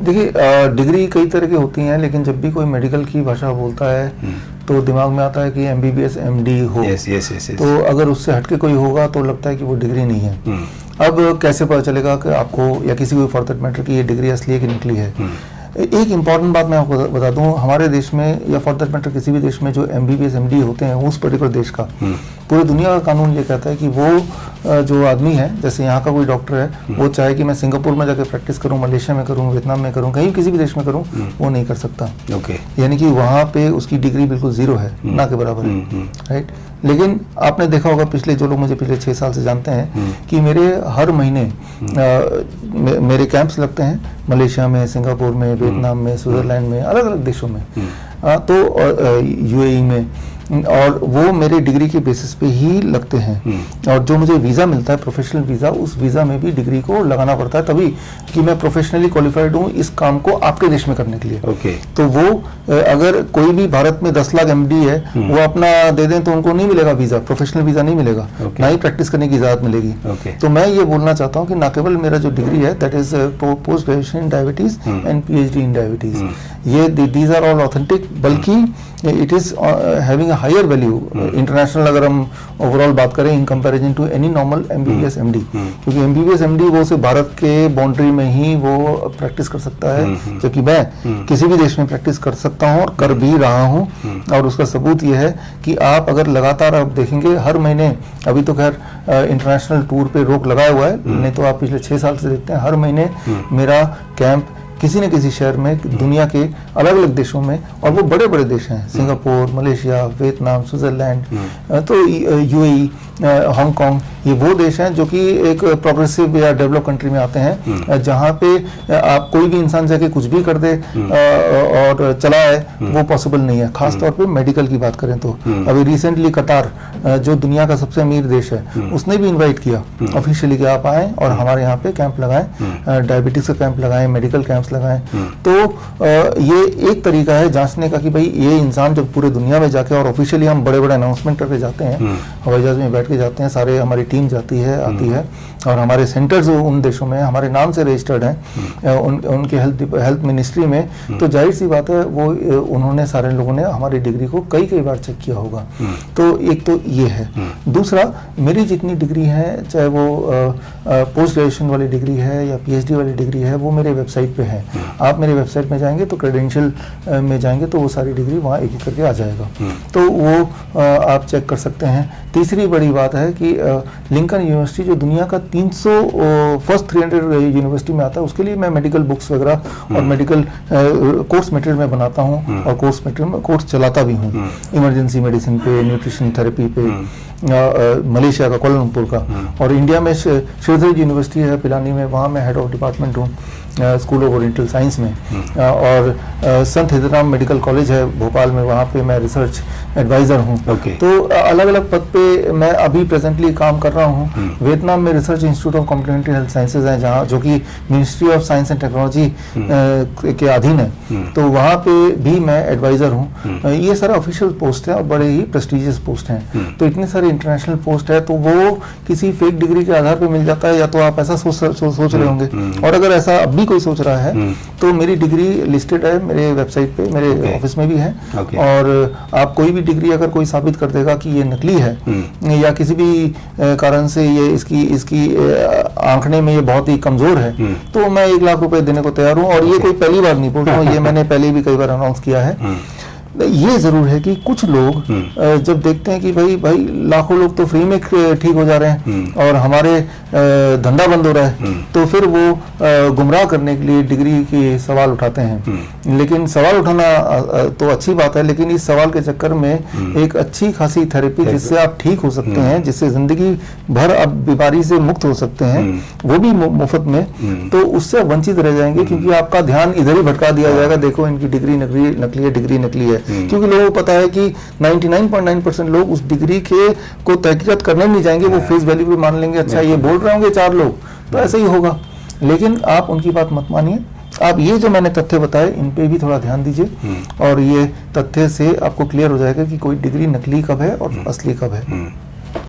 देखिए डिग्री कई तरह की होती हैं, लेकिन जब भी कोई मेडिकल की भाषा बोलता है तो दिमाग में आता है कि MBBS MD हो। yes. तो अगर उससे हटके कोई होगा तो लगता है कि वो डिग्री नहीं है। अब कैसे पता चलेगा कि आपको या किसी को फॉर दैट मैटर कि ये डिग्री असली है कि नकली है? एक इम्पॉर्टेंट बात मैं आपको बता दूं, हमारे देश में या फॉर दैट मैटर किसी भी देश में जो MBBS MD होते हैं उस पर्टिकुलर देश का, पूरी दुनिया का कानून ये कहता है कि वो जो आदमी है, जैसे यहाँ का कोई डॉक्टर है, वो चाहे कि मैं सिंगापुर में जाकर प्रैक्टिस करूँ, मलेशिया में करूँ, वियतनाम में करूँ, कहीं किसी भी देश में करूँ, वो नहीं कर सकता। यानी कि वहाँ पे उसकी डिग्री बिल्कुल जीरो है, ना के बराबर है, राइट। लेकिन आपने देखा होगा, पिछले जो लोग मुझे पिछले 6 साल से जानते हैं कि मेरे हर महीने मेरे कैंप्स लगते हैं मलेशिया में, सिंगापुर में, वियतनाम में, स्विट्जरलैंड में, अलग अलग देशों में, तो UAE में, और वो मेरे डिग्री के बेसिस पे ही लगते हैं। और जो मुझे वीज़ा मिलता है, प्रोफेशनल वीज़ा, उस वीज़ा में भी डिग्री को लगाना पड़ता है, तभी कि मैं प्रोफेशनली क्वालिफाइड हूँ इस काम को आपके देश में करने के लिए। तो वो अगर कोई भी भारत में 10 लाख MD है, वो अपना दे दें तो उनको नहीं मिलेगा वीज़ा, प्रोफेशनल वीज़ा नहीं मिलेगा, ना ही प्रैक्टिस करने की इजाज़त मिलेगी। तो मैं ये बोलना चाहता हूँ कि ना केवल मेरा जो डिग्री है that is post graduation in diabetes and PhD in diabetes, ये दीज आर ऑल ऑथेंटिक, बल्कि it is having a higher value international, अगर हम ओवरऑल बात करें in comparison to any normal MBBS MD, क्योंकि MBBS MD वो सिर्फ भारत के बाउंड्री में ही वो प्रैक्टिस कर सकता है, जबकि मैं किसी भी देश में प्रैक्टिस कर सकता हूँ और कर भी रहा हूँ। और उसका सबूत ये है कि आप अगर लगातार आप देखेंगे हर महीने, अभी तो खैर इंटरनेशनल टूर पे रोक लगाया हुआ है, नहीं तो आप पिछले 6 साल से देखते हैं हर महीने मेरा कैंप किसी न किसी शहर में दुनिया के अलग अलग देशों में, और वो बड़े बड़े देश हैं, सिंगापुर, मलेशिया, वियतनाम, स्विट्जरलैंड, तो UAE, हांगकांग, ये वो देश हैं जो कि एक प्रोग्रेसिव या डेवलप कंट्री में आते हैं, जहाँ पे आप कोई भी इंसान जाके कुछ भी कर दे और चला है, वो पॉसिबल नहीं है। खास तौर पे मेडिकल की बात करें तो अभी रिसेंटली कतार, जो दुनिया का सबसे अमीर देश है, उसने भी इन्वाइट किया ऑफिशियली कि आप आएँ और हमारे यहाँ पे कैंप लगाएं, डायबिटीज का कैंप लगाएं, मेडिकल कैंप्स लगाएं। तो ये एक तरीका है जांचने का कि भाई ये इंसान जब पूरे दुनिया में जाके, और ऑफिशियली हम बड़े बड़े अनाउंसमेंट करके जाते हैं, हवाई जहाज में बैठ के जाते हैं, सारे हमारी टीम जाती है, आती है, और हमारे सेंटर्स उन देशों में हमारे नाम से रजिस्टर्ड हैं उनके हेल्थ मिनिस्ट्री में, तो जाहिर सी बात है वो उन्होंने, सारे लोगों ने हमारी डिग्री को कई बार चेक किया होगा। तो एक तो ये है। दूसरा, मेरी जितनी डिग्री है, चाहे वो पोस्ट ग्रेजुएशन वाली डिग्री है या PhD वाली डिग्री है, वो मेरे वेबसाइट पे है। आप मेरे वेबसाइट में जाएंगे तो क्रेडेंशियल में जाएंगे तो वो सारी डिग्री वहाँ एक एक करके आ जाएगा, तो वो आप चेक कर सकते हैं। तीसरी बड़ी बात है कि लिंकन यूनिवर्सिटी जो दुनिया का 300 यूनिवर्सिटी में आता है, उसके लिए मैं मेडिकल बुक्स वगैरह और मेडिकल कोर्स मटेरियल में बनाता हूँ, और कोर्स चलाता भी हूँ, इमरजेंसी मेडिसिन पे, न्यूट्रिशन थेरेपी पे, मलेशिया का, कोलालमपुर का, और इंडिया में श्रीधर यूनिवर्सिटी है पिलानी में, वहाँ मैं हेड ऑफ डिपार्टमेंट हूँ स्कूल ऑफ ओरिएंटल साइंस में, और संत हिदराम मेडिकल कॉलेज है भोपाल में, वहाँ पे मैं रिसर्च एडवाइज़र हूँ। तो अलग अलग पद पे मैं अभी प्रेजेंटली काम कर रहा हूँ। वियतनाम में research institute of complementary health sciences है, जहाँ जो कि ministry of science and technology के अधीन है, तो वहाँ पे भी मैं एडवाइज़र हूँ। ये सारे ऑफिशियल पोस्ट हैं और बड़े ही प्रेस्टिजियस पोस्ट हैं। तो इतने सारे इंटरनेशनल पोस्ट है, तो वो किसी फेक डिग्री के आधार पर मिल जाता है, या तो आप ऐसा सोच रहे होंगे, और अगर ऐसा अब भी कोई सोच रहा है तो मेरी डिग्री लिस्टेड है मेरे वेबसाइट पे, मेरे ऑफिस में भी है। और आप कोई भी डिग्री अगर कोई साबित कर देगा कि ये नकली है या किसी भी कारण से ये इसकी आंकड़े में ये बहुत ही कमजोर है, तो मैं 1 लाख रुपए देने को तैयार हूँ। और ये कोई पहली बार नहीं बोल रहा हूँ, ये मैंने पहले भी कई बार अनाउंस किया है। ये जरूर है कि कुछ लोग जब देखते हैं कि भाई लाखों लोग तो फ्री में ठीक हो जा रहे हैं और हमारे धंधा बंद हो रहा है, तो फिर वो गुमराह करने के लिए डिग्री के सवाल उठाते हैं। लेकिन सवाल उठाना तो अच्छी बात है, लेकिन इस सवाल के चक्कर में एक अच्छी खासी थेरेपी जिससे आप ठीक हो सकते हैं, जिससे जिंदगी भर आप बीमारी से मुक्त हो सकते हैं, वो भी मुफ्त में, तो उससे वंचित रह जाएंगे, क्योंकि आपका ध्यान इधर ही भटका दिया जाएगा, देखो इनकी डिग्री नकली है, डिग्री नकली है। क्योंकि लोगों को पता है कि 99.9% लोग उस डिग्री को तहकीकात करने नहीं जाएंगे, वो फेस वैल्यू भी मान लेंगे, अच्छा ये बोल रहे होंगे 4 लोग तो ऐसा ही होगा। लेकिन आप उनकी बात मत मानिए, आप ये जो मैंने तथ्य बताए इन पे भी थोड़ा ध्यान दीजिए, और ये तथ्य से आपको क्लियर हो जाएगा कि कोई डिग्री नकली कब है और असली कब है।